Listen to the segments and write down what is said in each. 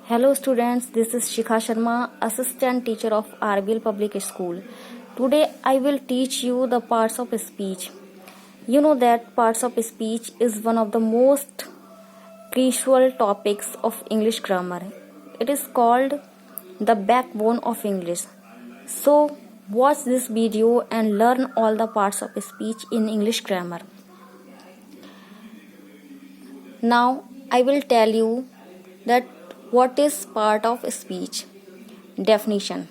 Hello students, this is Shikha Sharma, assistant teacher of RBL Public School. Today I will teach you the parts of speech. You know that parts of speech is one of the most crucial topics of English grammar. It is called the backbone of English. So watch this video and learn all the parts of speech in English grammar. Now I will tell you that what is part of speech. Definition: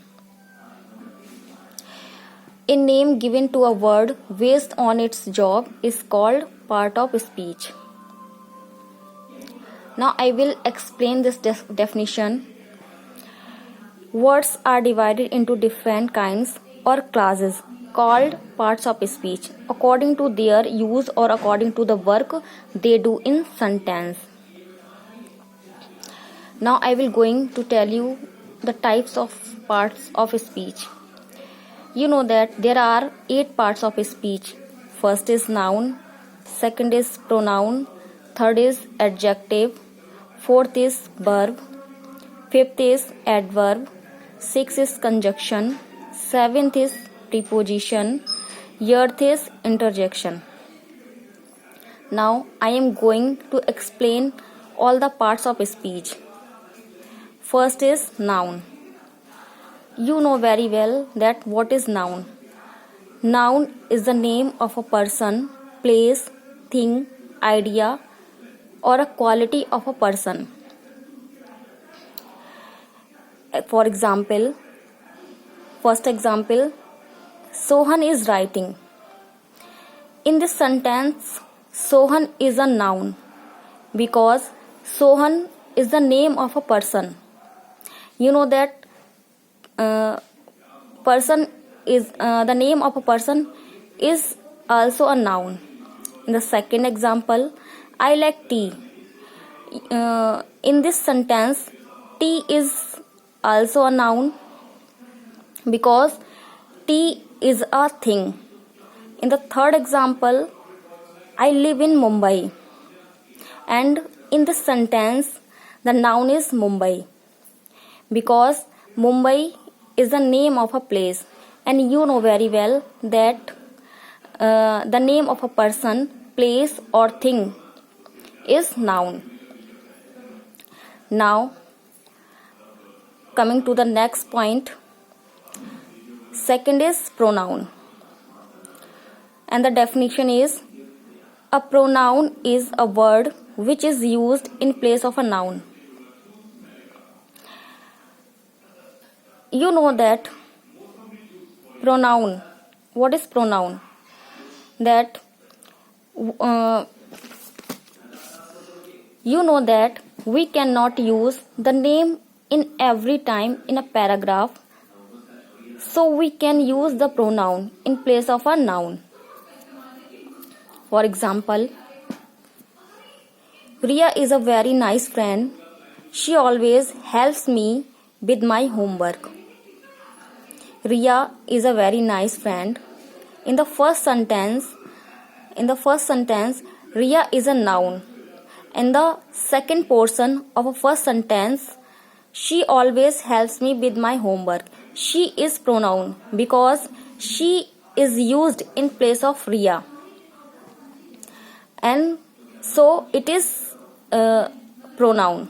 a name given to a word based on its job is called part of speech. Now I will explain this definition. Words are divided into different kinds or classes called parts of speech according to their use or according to the work they do in sentence. Now I will going to tell you the types of parts of speech. You know that there are 8 parts of speech. First is noun, second is pronoun, third is adjective, fourth is verb, fifth is adverb, sixth is conjunction, seventh is preposition, eighth is interjection. Now I am going to explain all the parts of speech. First is noun. You know very well that what is noun. Noun is the name of a person, place, thing, idea, or a quality of a person. For example, first example, Sohan is writing. In this sentence, Sohan is a noun because Sohan is the name of a person. You know that person is the name of a person is also a noun. In the second example, I like tea. In this sentence, tea is also a noun because tea is a thing. In the third example, I live in Mumbai, and in this sentence the noun is Mumbai because Mumbai is the name of a place, and you know very well that the name of a person, place or thing is noun. Now coming to the next point, second is pronoun, and the definition is a pronoun is a word which is used in place of a noun. You know that pronoun. What is pronoun? That you know that we cannot use the name in every time in a paragraph, so we can use the pronoun in place of a noun. For example, Riya is a very nice friend. She always helps me with my homework. Riya is a very nice friend. In the first sentence, Riya is a noun. In the second portion of a first sentence, she always helps me with my homework. She is pronoun because she is used in place of Riya, and so it is pronoun.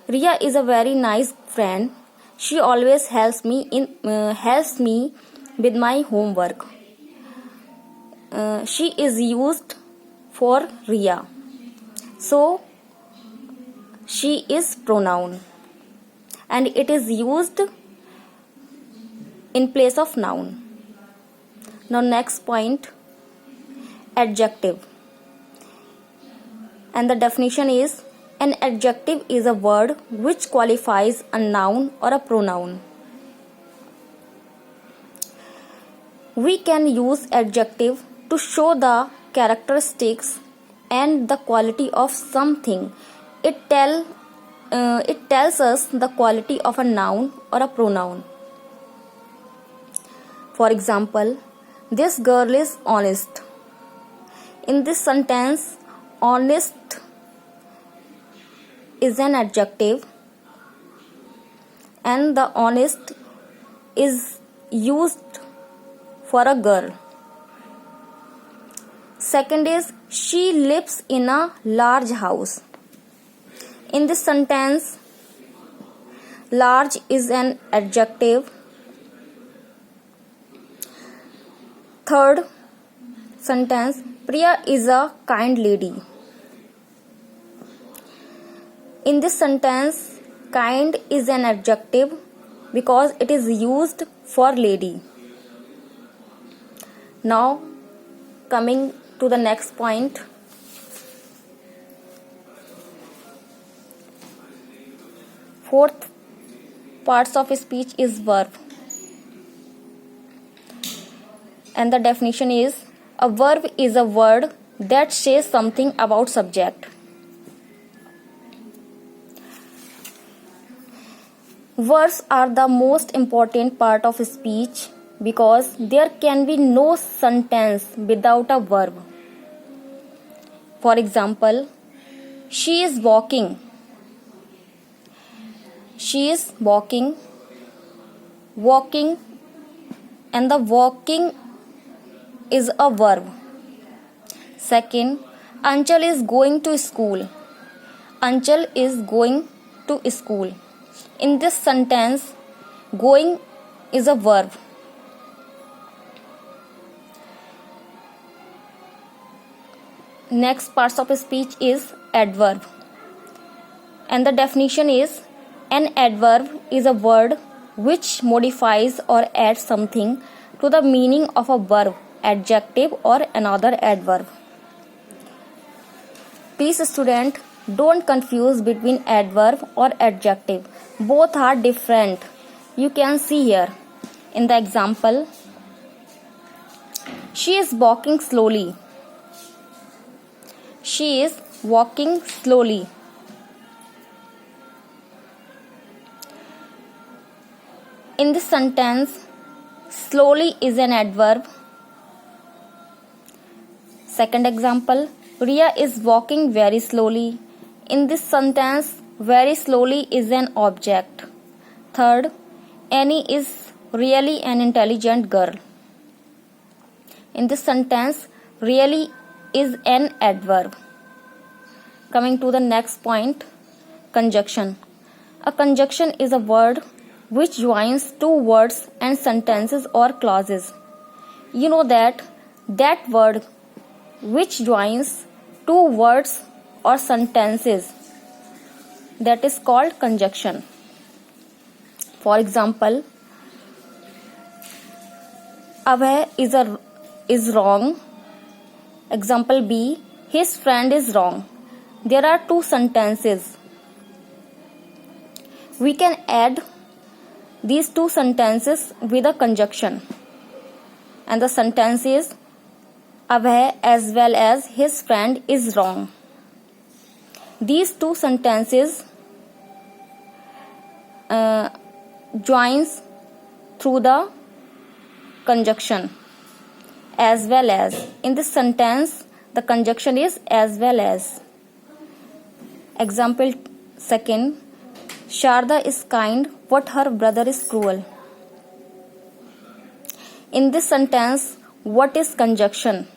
Riya is a very nice friend. She always helps me with my homework. She is used for Riya, so she is pronoun, and it is used in place of noun. Now next point, adjective, and the definition is an adjective is a word which qualifies a noun or a pronoun. We can use adjective to show the characteristics and the quality of something. It tells us the quality of a noun or a pronoun. For example, this girl is honest. In this sentence, honest is an adjective and the honest is used for a girl. Second is she lives in a large house. In this sentence, large is an adjective. Third sentence, Priya is a kind lady. In this sentence, kind is an adjective because it is used for lady. Now, coming to the next point. Fourth parts of speech is verb. And the definition is, a verb is a word that says something about subject. Verbs are the most important part of speech because there can be no sentence without a verb. For example, she is walking. She is walking, walking, and the walking is a verb. Second, Anchal is going to school. Anchal is going to school. In this sentence, going is a verb. Next parts of speech is adverb. And the definition is, an adverb is a word which modifies or adds something to the meaning of a verb, adjective, or another adverb. Please, student, don't confuse between adverb or adjective. Both are different. You can see here in the example, she is walking slowly. She is walking slowly. In this sentence, slowly is an adverb. Second example, Riya is walking very slowly. In this sentence, very slowly is an object. Third, Annie is really an intelligent girl. In this sentence, really is an adverb. Coming to the next point, conjunction. A conjunction is a word which joins two words and sentences or clauses. You know that word which joins two words or sentences, that is called conjunction. For example, Abhay is wrong. Example B, his friend is wrong. There are two sentences. We can add these two sentences with a conjunction. And the sentence is, Abhay as well as his friend is wrong. These two sentences joins through the conjunction. As well as. In this sentence, the conjunction is as well as. Example second, Sharda is kind, but her brother is cruel. In this sentence, what is conjunction?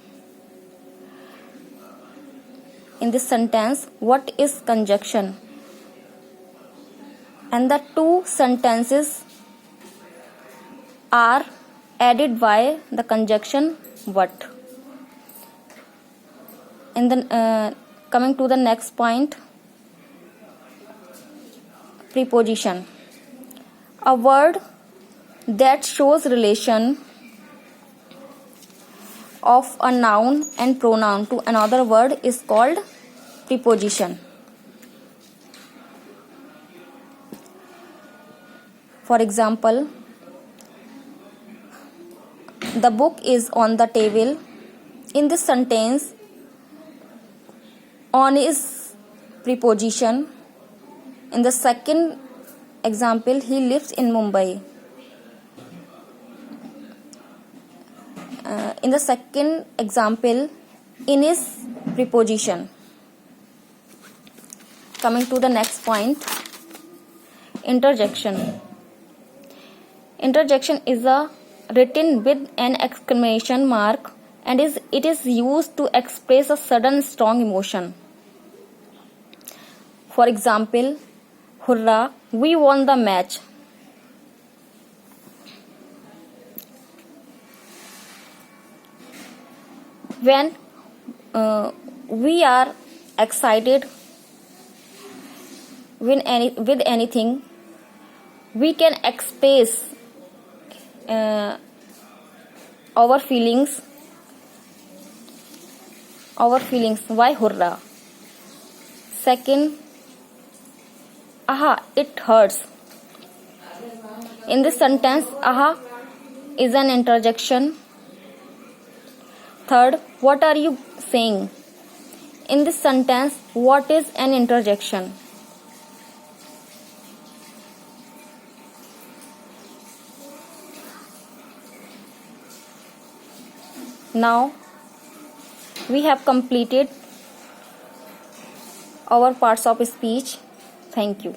In this sentence, what is conjunction? And the two sentences are added by the conjunction what. In the coming to the next point, preposition. A word that shows relation of a noun and pronoun to another word is called preposition. For example, the book is on the table. In this sentence, on is preposition. In the second example, he lives in Mumbai. In the second example, in is preposition. Coming to the next point, interjection. Interjection is written with an exclamation mark and it is used to express a sudden strong emotion. For example, hurrah, we won the match. When we are excited with anything, we can express our feelings. Why hurrah? Second, aha, it hurts. In this sentence, aha is an interjection. Third, what are you saying? In this sentence, what is an interjection? Now, we have completed our parts of speech. Thank you.